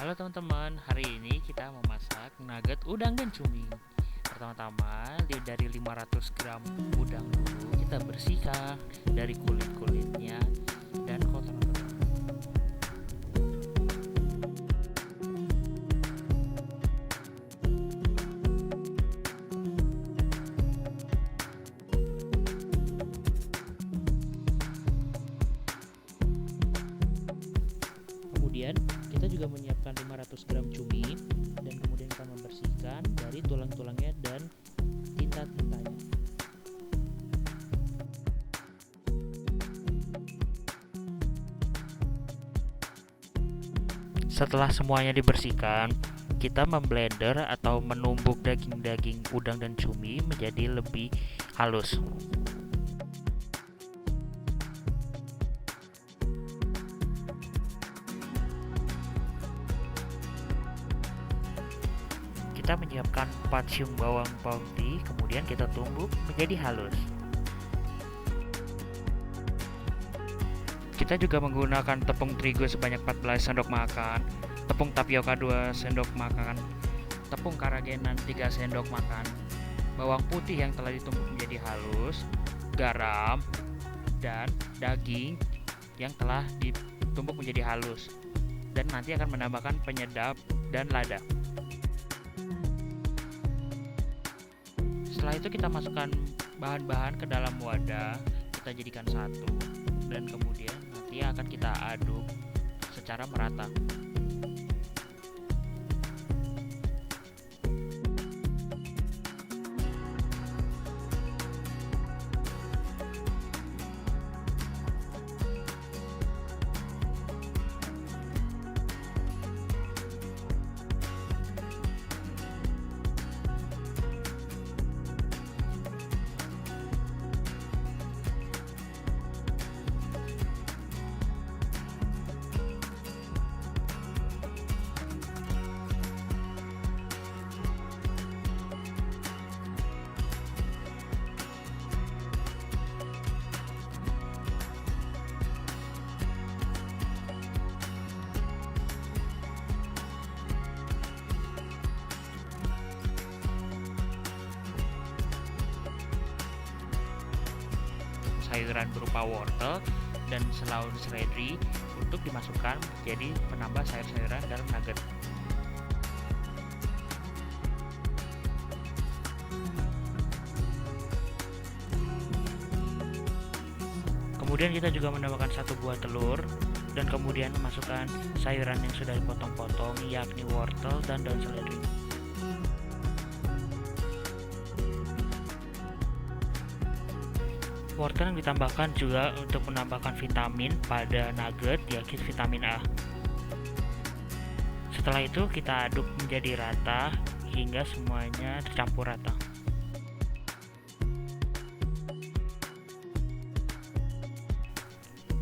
Halo teman-teman, hari ini kita memasak nugget udang dan cumi. Pertama-tama dari 500 gram udang dulu kita bersihkan dari kulit-kulitnya dan kotoran-kotoran. Kemudian kita juga menyiapkan 500 gram cumi dan kemudian kita membersihkan dari tulang-tulangnya dan tinta-tintanya. Setelah semuanya dibersihkan, kita memblender atau menumbuk daging-daging udang dan cumi menjadi lebih halus. Kita menyiapkan 4 siung bawang putih, kemudian kita tumbuk menjadi halus. Kita juga menggunakan tepung terigu sebanyak 14 sendok makan, tepung tapioka 2 sendok makan, tepung karagenan 3 sendok makan, bawang putih yang telah ditumbuk menjadi halus, garam, dan daging yang telah ditumbuk menjadi halus. Dan nanti akan menambahkan penyedap dan lada. Setelah itu kita masukkan bahan-bahan ke dalam wadah, kita jadikan satu, dan kemudian nanti akan kita aduk secara merata. Sayuran berupa wortel dan seledri untuk dimasukkan menjadi penambah sayur-sayuran dalam nugget. Kemudian kita juga menambahkan 1 buah telur dan kemudian memasukkan sayuran yang sudah dipotong-potong, yakni wortel dan daun seledri. Wortel yang ditambahkan juga untuk menambahkan vitamin pada nugget, yakni vitamin A. Setelah itu kita aduk menjadi rata hingga semuanya tercampur rata.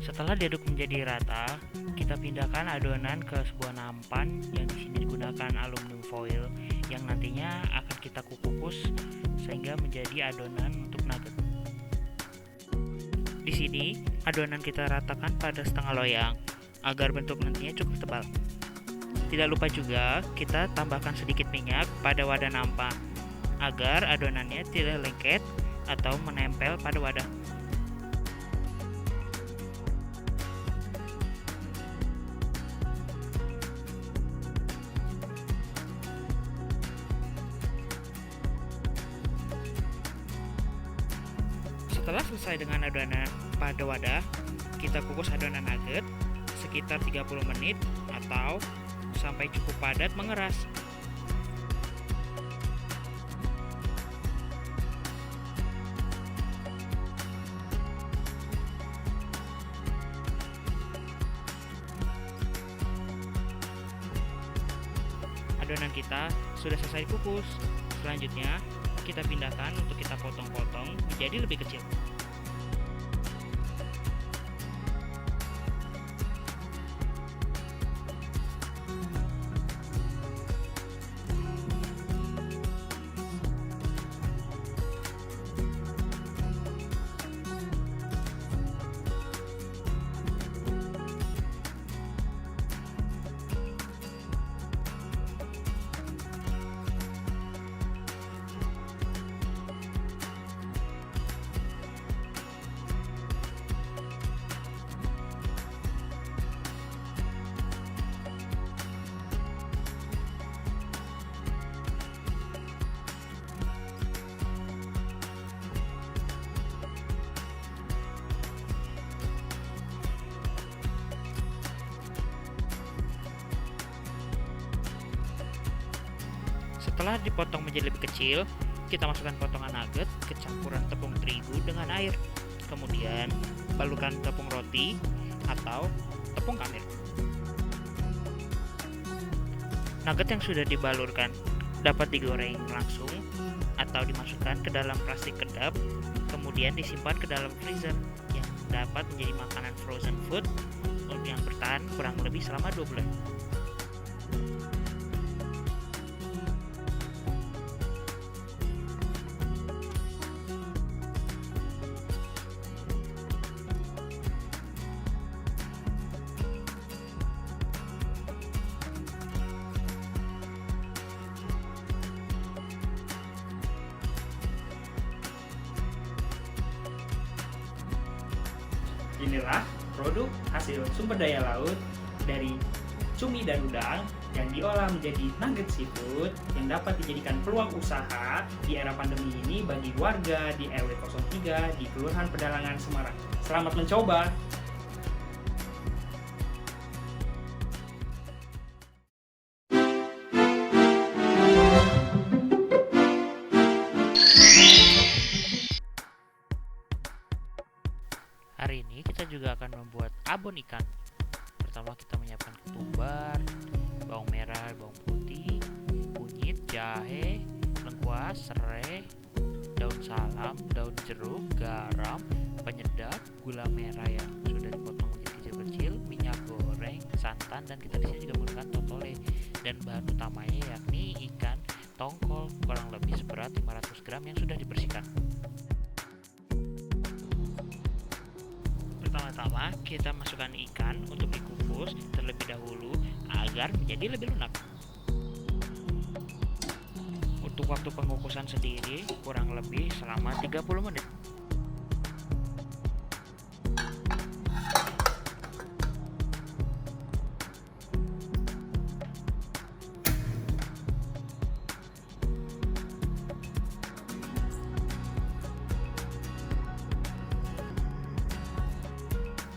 Setelah diaduk menjadi rata, kita pindahkan adonan ke sebuah nampan yang di sini digunakan aluminium foil yang nantinya akan kita kukus sehingga menjadi adonan untuk nugget. Di sini, adonan kita ratakan pada setengah loyang agar bentuk nantinya cukup tebal. Tidak lupa juga kita tambahkan sedikit minyak pada wadah nampan agar adonannya tidak lengket atau menempel pada wadah. Setelah selesai dengan adonan pada wadah, kita kukus adonan nugget sekitar 30 menit atau sampai cukup padat mengeras. Adonan kita sudah selesai kukus. Selanjutnya, kita pindahkan untuk kita potong-potong menjadi lebih kecil. Setelah dipotong menjadi lebih kecil, kita masukkan potongan nugget ke campuran tepung terigu dengan air. Kemudian balurkan tepung roti atau tepung kamir. Nugget yang sudah dibalurkan dapat digoreng langsung atau dimasukkan ke dalam plastik kedap, kemudian disimpan ke dalam freezer yang dapat menjadi makanan frozen food yang bertahan kurang lebih selama 2 bulan. Inilah produk hasil sumber daya laut dari cumi dan udang yang diolah menjadi nugget seafood yang dapat dijadikan peluang usaha di era pandemi ini bagi warga di RW 03 di Kelurahan Pedalangan, Semarang. Selamat mencoba! Hari ini kita juga akan membuat abon ikan. Pertama kita menyiapkan ketumbar, bawang merah, bawang putih, kunyit, jahe, lengkuas, serai, daun salam, daun jeruk, garam, penyedap, gula merah yang sudah dipotong menjadi kecil-kecil, minyak goreng, santan, dan kita di sini juga menggunakan totole. Dan bahan utamanya yakni ikan tongkol kurang lebih seberat 500 gram yang sudah dibersihkan. Pertama-tama kita masukkan ikan untuk dikukus terlebih dahulu agar menjadi lebih lunak. Untuk waktu pengukusan sendiri kurang lebih selama 30 menit.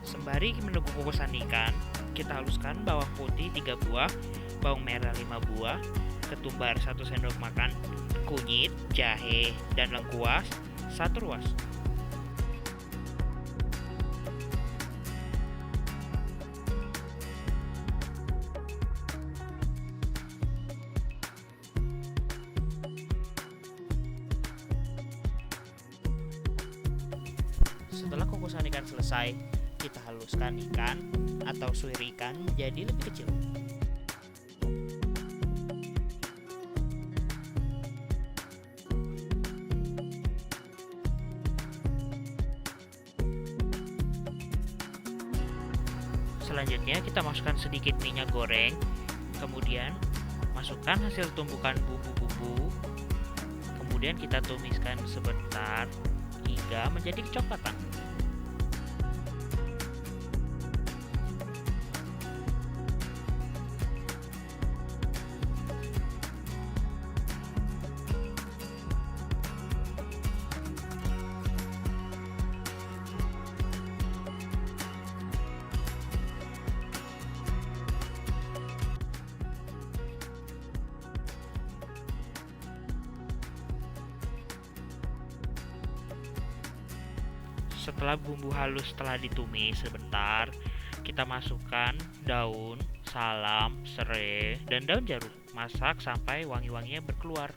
Sembari menunggu kukusan ikan, kita haluskan bawang putih 3 buah, bawang merah 5 buah, ketumbar 1 sendok makan, kunyit, jahe, dan lengkuas 1 ruas. Setelah kukusan ikan selesai, kita haluskan ikan atau suir ikan menjadi lebih kecil. Selanjutnya kita masukkan sedikit minyak goreng, kemudian masukkan hasil tumbukan bumbu-bumbu, kemudian kita tumiskan sebentar hingga menjadi kecoklatan. Setelah bumbu halus telah ditumis sebentar, kita masukkan daun salam, serai, dan daun jeruk. Masak sampai wangi-wanginya berkeluar.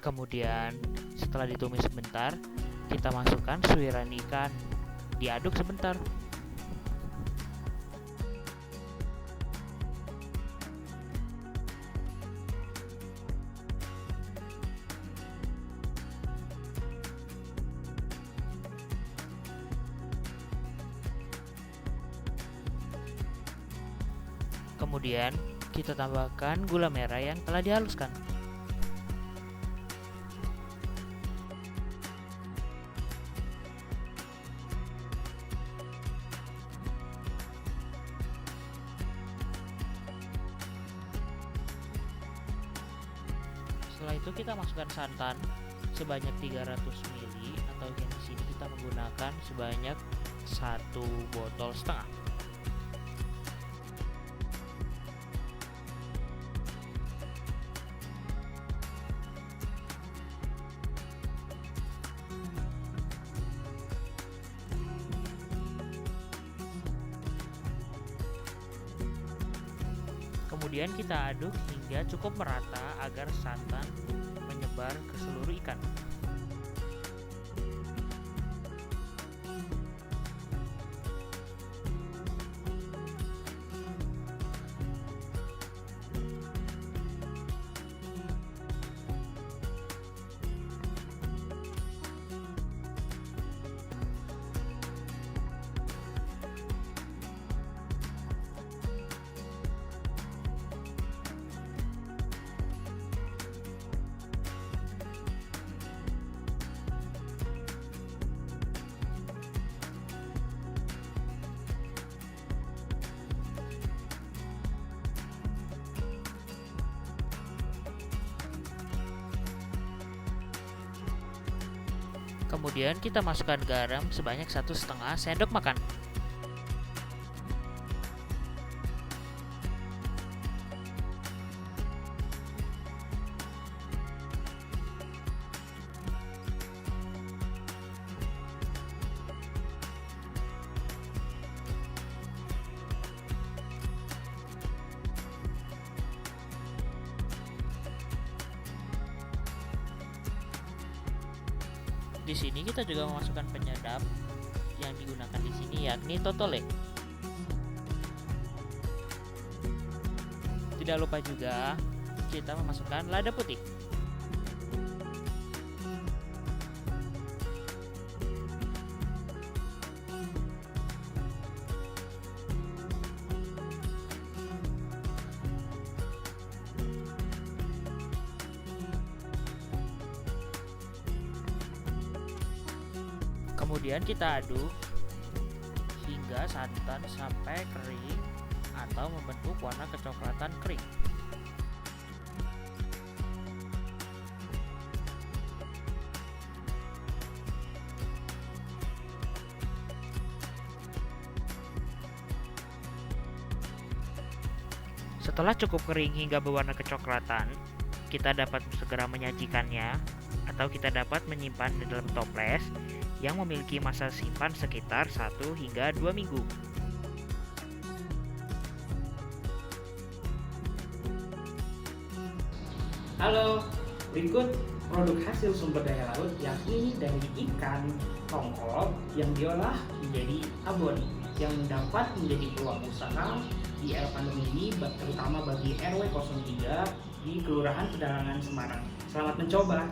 Kemudian setelah ditumis sebentar, kita masukkan suiran ikan, diaduk sebentar. Kemudian kita tambahkan gula merah yang telah dihaluskan. Setelah itu kita masukkan santan sebanyak 300 ml atau yang di sini kita menggunakan sebanyak 1,5 botol. Kemudian kita aduk hingga cukup merata agar santan menyebar ke seluruh ikan. Kemudian kita masukkan garam sebanyak 1,5 sendok makan. Di sini kita juga memasukkan penyedap yang digunakan di sini yakni totole. Tidak lupa juga kita memasukkan lada putih. Kemudian kita aduk hingga santan sampai kering atau membentuk warna kecoklatan kering. Setelah cukup kering hingga berwarna kecoklatan, kita dapat segera menyajikannya atau kita dapat menyimpan di dalam toples yang memiliki masa simpan sekitar 1 hingga 2 minggu. Halo, berikut produk hasil sumber daya laut yakni dari ikan tongkol yang diolah menjadi abon yang dapat menjadi peluang usaha di era pandemi ini, terutama bagi RW 03 di Kelurahan Pedalangan Semarang. Selamat mencoba!